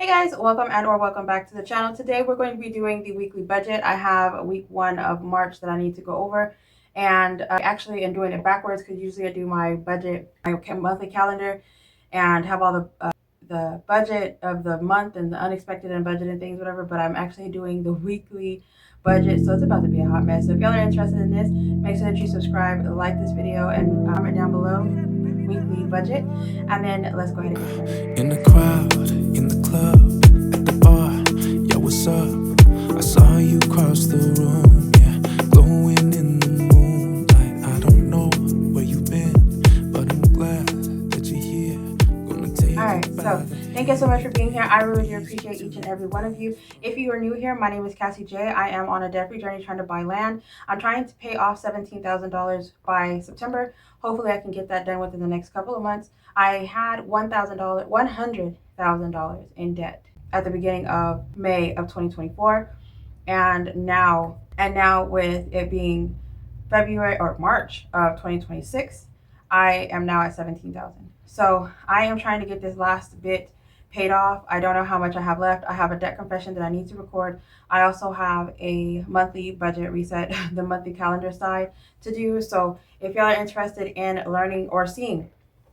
guys, welcome back to the channel. Today we're going to be doing the weekly budget. I have week 1 of March that I need to go over, and I actually am doing it backwards because usually I do my budget, my monthly calendar, and have all the budget of the month and the unexpected and budget and things, whatever. But I'm actually doing the weekly budget, so it's about to be a hot mess. So if y'all are interested in this, make sure that you subscribe, like this video, and comment down below weekly budget, and then let's go ahead and get started. In the crowd, in the club, at the bar, yeah, what's up? I saw you cross the room, yeah, glowing in the moonlight. I don't know where you've been, but I'm glad that you're here. Gonna take Alright, so thank you so much for being here. I really do appreciate each and every one of you. If you are new here, my name is Cassie J. I am on a debt-free journey trying to buy land. I'm trying to pay off $17,000 by September. Hopefully I can get that done within the next couple of months. I had $100,000 in debt at the beginning of May of 2024, and now with it being February or March of 2026, I am now at $17,000. So I am trying to get this last bit paid off. I don't know how much I have left. I have a debt confession that I need to record. I also have a monthly budget reset, the monthly calendar side to do. So if y'all are interested in learning or seeing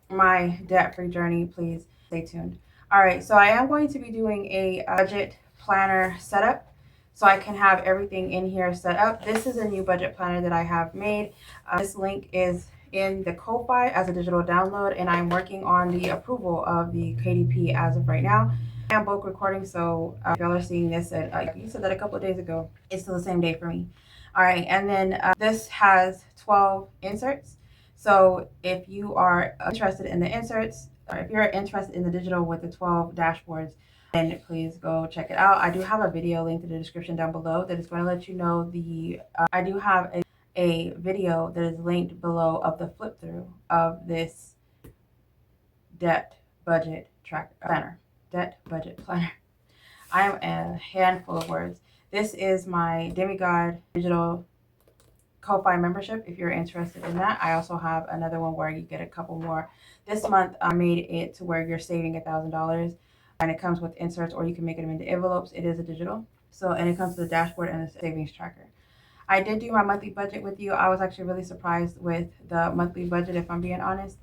my debt-free journey, please stay tuned. All right, so I am going to be doing a budget planner setup so I can have everything in here set up. This is a new budget planner that I have made. This link is in the Ko-Fi as a digital download, and I'm working on the approval of the KDP as of right now. I am bulk recording, so if y'all are seeing this, you said that a couple of days ago, it's still the same day for me. All right, and then this has 12 inserts. So if you are interested in the inserts, or if you're interested in the digital with the 12 dashboards, then please go check it out. I do have a video linked in the description down below that is going to let you know the, I do have a video that is linked below of the flip through of this debt budget planner. I am a handful of words. This is my Demigod digital Ko-Fi membership if you're interested in that. I also have another one where you get a couple more. This month I made it to where you're saving $1,000, and it comes with inserts, or you can make them into envelopes. It is a digital. So, and it comes with a dashboard and a savings tracker. I did do my monthly budget with you. I was actually really surprised with the monthly budget, if I'm being honest.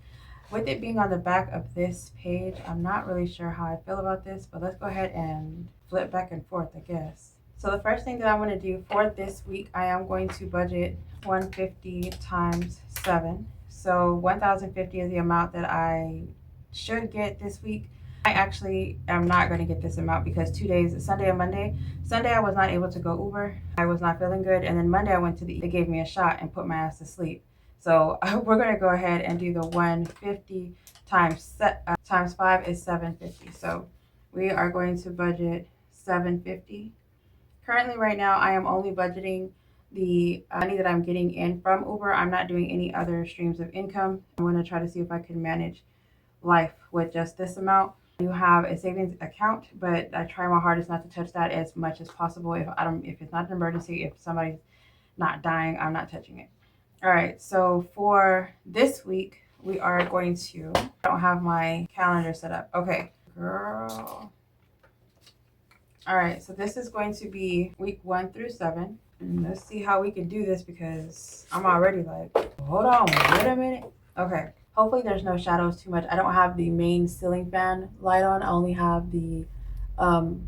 With it being on the back of this page, I'm not really sure how I feel about this, but let's go ahead and flip back and forth, I guess. So the first thing that I'm going to do for this week, I am going to budget 150 times 7. So 1,050 is the amount that I should get this week. I actually am not going to get this amount because 2 days, Sunday and Monday. Sunday I was not able to go Uber. I was not feeling good. And then Monday I went to they gave me a shot and put my ass to sleep. So we're going to go ahead and do the 150 times 5 is 750. So we are going to budget 750. Currently right now I am only budgeting the money that I'm getting in from Uber. I'm not doing any other streams of income. I'm going to try to see if I can manage life with just this amount. You have a savings account, but I try my hardest not to touch that as much as possible. If it's not an emergency, if somebody's not dying, I'm not touching it. All right, so for this week, we are going to, I don't have my calendar set up. Okay, girl. All right, so this is going to be week 1 through 7. And let's see how we can do this because I'm already like, hold on, wait a minute. Okay. Hopefully there's no shadows too much. I don't have the main ceiling fan light on. I only have the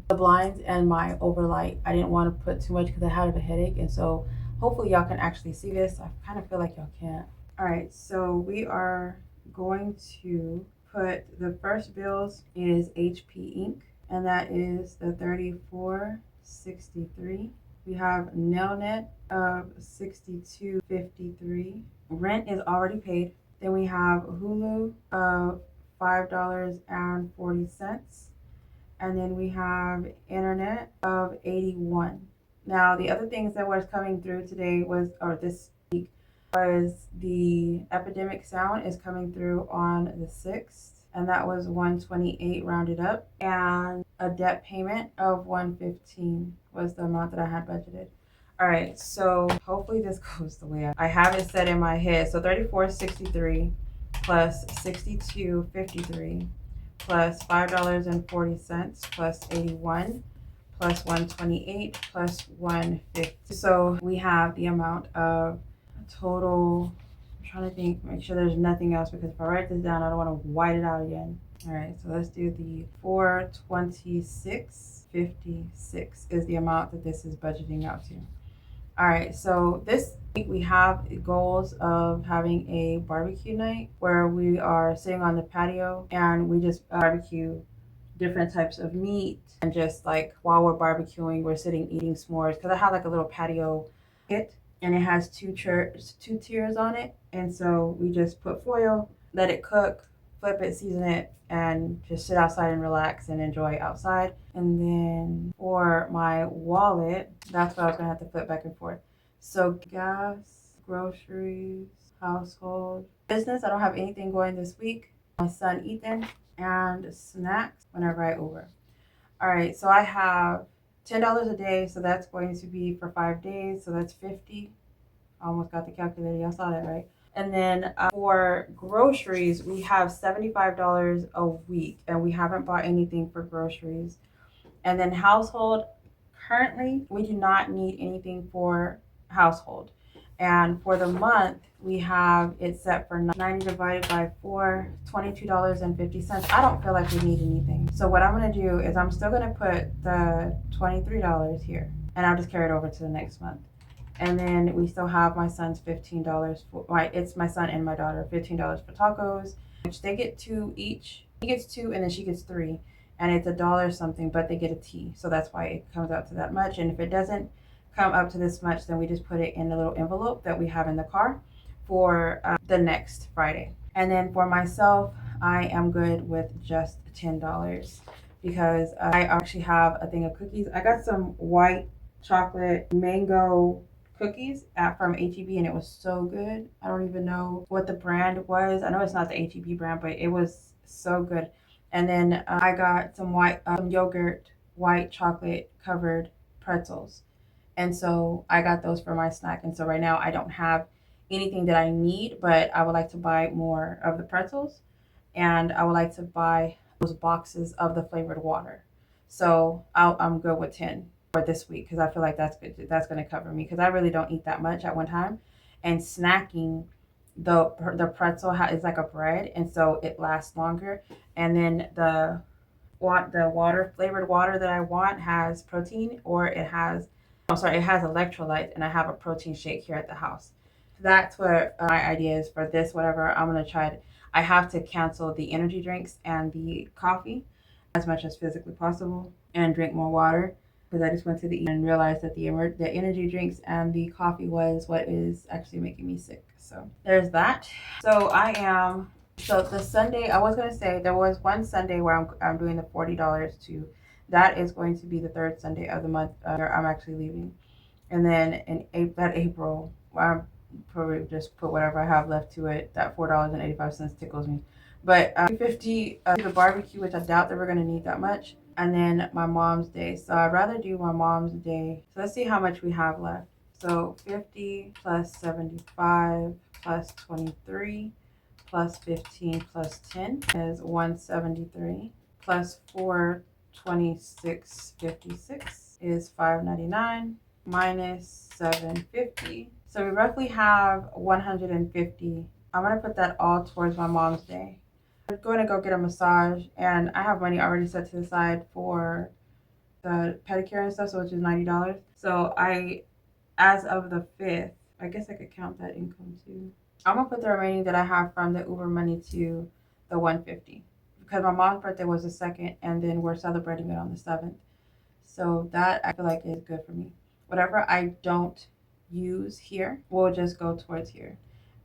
blinds and my overlight. I didn't want to put too much because I had a headache, and so hopefully y'all can actually see this. I kind of feel like y'all can't. All right, so we are going to put the first bills is HP Inc., and that is the 3463. We have Nailnet of 6253. Rent is already paid. Then we have Hulu of $5.40. And then we have internet of 81. Now, the other things that was coming through today this week was the Epidemic Sound is coming through on the 6th. And that was 128 rounded up. And a debt payment of 115 was the amount that I had budgeted. All right, so hopefully this goes the way I have it set in my head. So 34.63 plus 62.53 plus $5.40 plus 81 plus 128 plus 150. So we have the amount of total. I'm trying to think, make sure there's nothing else, because if I write this down, I don't want to white it out again. All right, so let's do the 426.56 is the amount that this is budgeting out to. All right, so this week we have goals of having a barbecue night where we are sitting on the patio and we just barbecue different types of meat, and just like while we're barbecuing, we're sitting eating s'mores, because I have like a little patio pit and it has two tiers on it, and so we just put foil, let it cook, flip it, season it, and just sit outside and relax and enjoy outside. And then for my wallet, that's what I was gonna have to flip back and forth. So gas, groceries, household, business, I don't have anything going this week. My son Ethan, and snacks whenever I Uber. All right, so I have $10 a day, so that's going to be for 5 days, so that's 50. I almost got the calculator, y'all saw that, right? And then for groceries, we have $75 a week, and we haven't bought anything for groceries. And then household, currently, we do not need anything for household. And for the month, we have it set for 90 divided by 4, $22.50. I don't feel like we need anything. So what I'm going to do is I'm still going to put the $23 here, and I'll just carry it over to the next month. And then we still have my son's $15 for it's my son and my daughter, $15 for tacos, which they get 2 each. He gets 2 and then she gets 3, and it's $1 something, but they get a tea, so that's why it comes out to that much. And if it doesn't come up to this much, then we just put it in a little envelope that we have in the car for the next Friday. And then for myself, I am good with just $10 because I actually have a thing of cookies. I got some white chocolate mango cookies from HEB, and it was so good. I don't even know what the brand was. I know it's not the HEB brand, but it was so good. And then I got some yogurt, white chocolate covered pretzels. And so I got those for my snack. And so right now I don't have anything that I need, but I would like to buy more of the pretzels, and I would like to buy those boxes of the flavored water. So I'm good with 10 for this week, because I feel like that's good. That's going to cover me, because I really don't eat that much at one time. And snacking, the pretzel is like a bread, and so it lasts longer. And then the flavored water that I want has protein, or it has electrolytes, and I have a protein shake here at the house. That's what my idea is for this, whatever. I'm going to try it. I have to cancel the energy drinks and the coffee as much as physically possible, and drink more water, because I just went to the and realized that the energy drinks and the coffee was what is actually making me sick. So there's that. So the Sunday, I was going to say there was one Sunday where I'm doing the $40 too. That is going to be the 3rd Sunday of the month where I'm actually leaving. And then in April, I'm probably just put whatever I have left to it. That $4.85 tickles me. But $50 the barbecue, which I doubt that we're going to need that much. And then my mom's day. So I'd rather do my mom's day. So let's see how much we have left. So 50 plus 75 plus 23 plus 15 plus 10 is 173, plus 426.56 is 599, minus 750. So we roughly have 150. I'm going to put that all towards my mom's day. I'm going to go get a massage, and I have money already set to the side for the pedicure and stuff, so which is $90. So as of the 5th, I guess I could count that income too. I'm gonna put the remaining that I have from the Uber money to the 150, because my mom's birthday was the 2nd, and then we're celebrating it on the 7th. So that I feel like is good for me. Whatever I don't use here will just go towards here.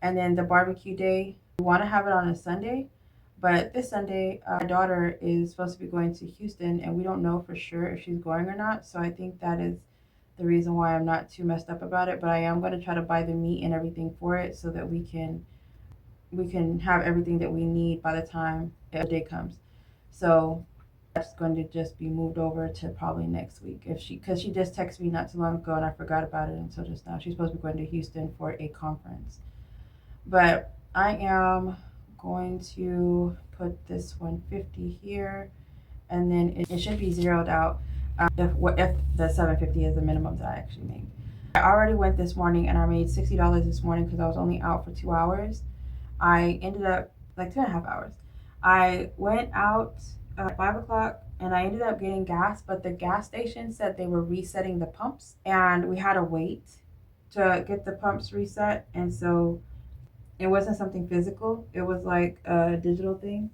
And then the barbecue day, we want to have it on a Sunday, but this Sunday, our daughter is supposed to be going to Houston, and we don't know for sure if she's going or not. So I think that is the reason why I'm not too messed up about it. But I am going to try to buy the meat and everything for it, so that we can have everything that we need by the time the day comes. So that's going to just be moved over to probably next week, because she just texted me not too long ago and I forgot about it until just now. She's supposed to be going to Houston for a conference. But I am going to put this 150 here, and then it should be zeroed out if the 750 is the minimum that I actually make. I already went this morning and I made $60 this morning because I was only out for 2 hours. I ended up like 2.5 hours. I went out at 5 o'clock and I ended up getting gas, but the gas station said they were resetting the pumps and we had to wait to get the pumps reset. And so it wasn't something physical, it was like a digital thing.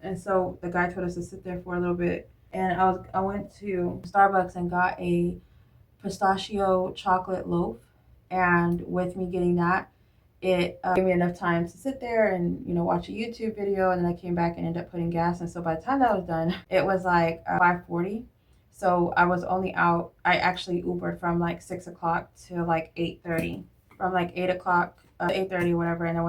And so the guy told us to sit there for a little bit. And I went to Starbucks and got a pistachio chocolate loaf. And with me getting that, it gave me enough time to sit there and watch a YouTube video. And then I came back and ended up putting gas. And so by the time that was done, it was like 5:40. So I was only out. I actually Ubered from like 6 o'clock to like 8:30. From like 8 o'clock, 8:30, whatever. And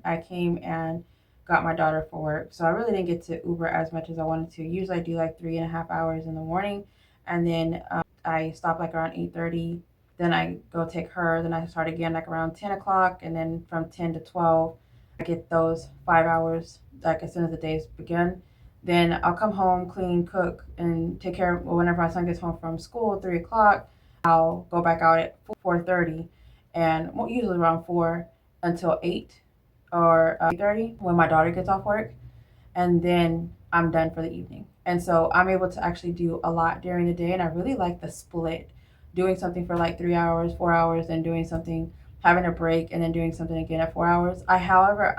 I came and got my daughter for work. So I really didn't get to Uber as much as I wanted to. Usually I do like 3.5 hours in the morning. And then I stop like around 8:30. Then I go take her. Then I start again like around 10 o'clock. And then from 10 to 12, I get those 5 hours like as soon as the days begin. Then I'll come home, clean, cook, and take care of whenever my son gets home from school, 3 o'clock. I'll go back out at 4:30 and usually around 4 until 8 or 8:30 when my daughter gets off work. And then I'm done for the evening. And so I'm able to actually do a lot during the day. And I really like the split, doing something for like 3 hours, 4 hours, then doing something, having a break, and then doing something again at 4 hours. Whenever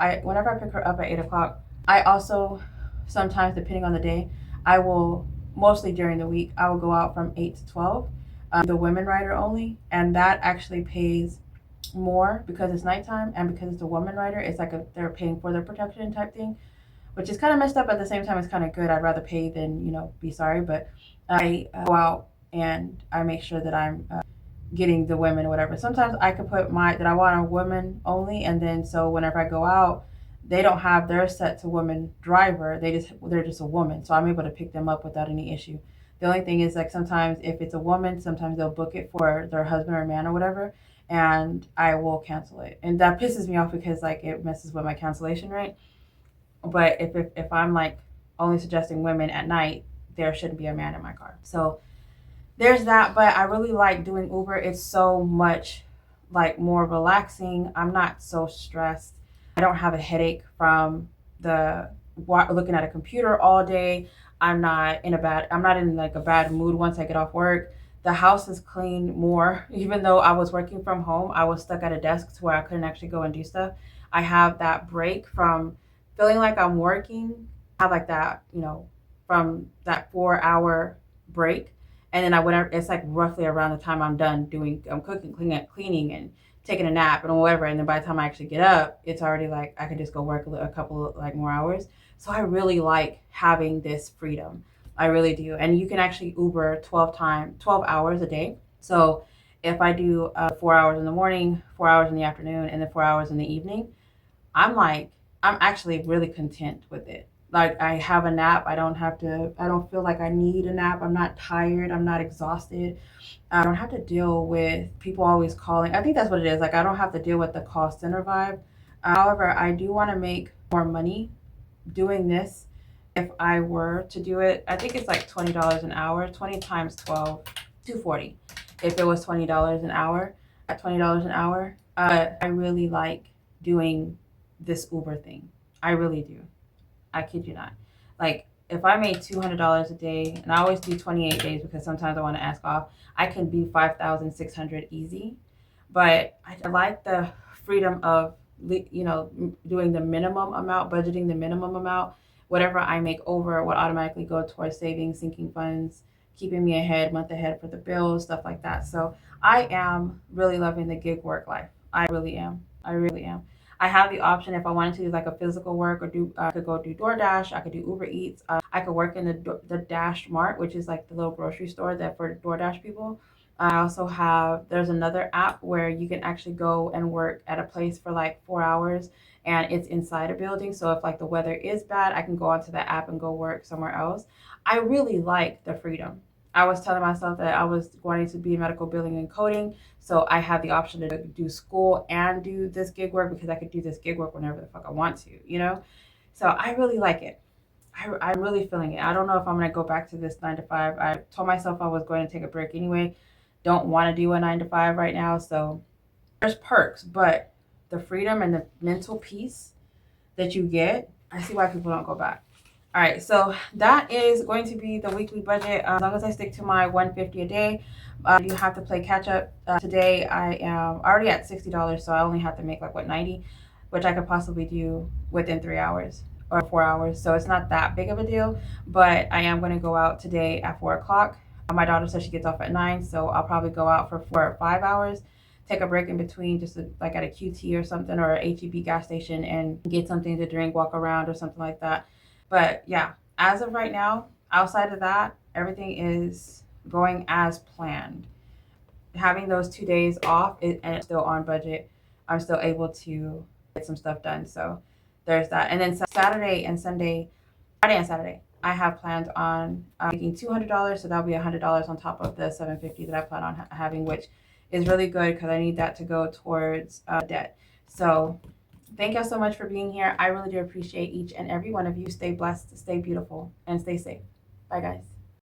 I pick her up at 8 o'clock, I also sometimes, depending on the day, I will, mostly during the week, I will go out from 8 to 12, the women rider only. And that actually pays more because it's nighttime and because it's a woman rider. It's like they're paying for their protection type thing, which is kind of messed up. At the same time, it's kind of good. I'd rather pay than be sorry. But I go out and I make sure that I'm getting the women or whatever. Sometimes I could put that I want a woman only, and then so whenever I go out, they don't have their set to woman driver. They're just a woman, so I'm able to pick them up without any issue. The only thing is, like, sometimes if it's a woman, sometimes they'll book it for their husband or man or whatever, and I will cancel it. And that pisses me off because like it messes with my cancellation rate. But if I'm like only suggesting women at night, there shouldn't be a man in my car. So there's that. But I really like doing Uber. It's so much like more relaxing. I'm not so stressed. I don't have a headache from looking at a computer all day. I'm not in like a bad mood once I get off work. The house is clean more. Even though I was working from home, I was stuck at a desk to where I couldn't actually go and do stuff. I have that break from feeling like I'm working. I have like that, from that 4-hour break. And then it's like roughly around the time I'm cooking, cleaning, and taking a nap and whatever. And then by the time I actually get up, it's already like I can just go work a couple of like more hours. So I really like having this freedom. I really do. And you can actually Uber 12 hours a day. So if I do 4 hours in the morning, 4 hours in the afternoon, and then 4 hours in the evening, I'm actually really content with it. Like I have a nap. I don't feel like I need a nap. I'm not tired. I'm not exhausted. I don't have to deal with people always calling. I think that's what it is. Like I don't have to deal with the call center vibe. However, I do want to make more money doing this. If I were to do it, I think it's like $20 an hour. 20 times 12, $240. If it was $20 an hour, at $20 an hour. I really like doing this Uber thing. I really do. I kid you not. Like if I made $200 a day, and I always do 28 days because sometimes I want to ask off, I can do 5,600 easy. But I like the freedom of doing the minimum amount, budgeting the minimum amount. Whatever I make over will automatically go towards savings, sinking funds, keeping me month ahead for the bills, stuff like that. So I am really loving the gig work life. I really am. I really am. I have the option if I wanted to do like a physical work or I could go do DoorDash. I could do Uber Eats. I could work in the Dash Mart, which is like the little grocery store that for DoorDash people. I also there's another app where you can actually go and work at a place for like 4 hours and it's inside a building. So if like the weather is bad, I can go onto the app and go work somewhere else. I really like the freedom. I was telling myself that I was wanting to be in medical billing and coding, so I had the option to do school and do this gig work because I could do this gig work whenever the fuck I want to, you know? So I really like it. I'm really feeling it. I don't know if I'm going to go back to this 9 to 5. I told myself I was going to take a break anyway. Don't want to do a 9 to 5 right now. So there's perks, but the freedom and the mental peace that you get, I see why people don't go back. All right, so that is going to be the weekly budget. As long as I stick to my 150 a day, you have to play catch up. Today I am already at $60, so I only have to make like 90, which I could possibly do within 3 hours or 4 hours. So it's not that big of a deal, but I am going to go out today at 4 o'clock. My daughter says she gets off at 9, so I'll probably go out for 4 or 5 hours. Take a break in between, just like at a QT or something, or a HEB gas station, and get something to drink, walk around or something like that. But yeah, as of right now, outside of that, everything is going as planned. Having those 2 days off and it's still on budget, I'm still able to get some stuff done. So there's that. And then Saturday and Sunday, Friday and Saturday, I have planned on making $200. So that'll be $100 on top of the $750 that I plan on having, which is really good because I need that to go towards debt. So thank y'all so much for being here. I really do appreciate each and every one of you. Stay blessed, stay beautiful, and stay safe. Bye, guys.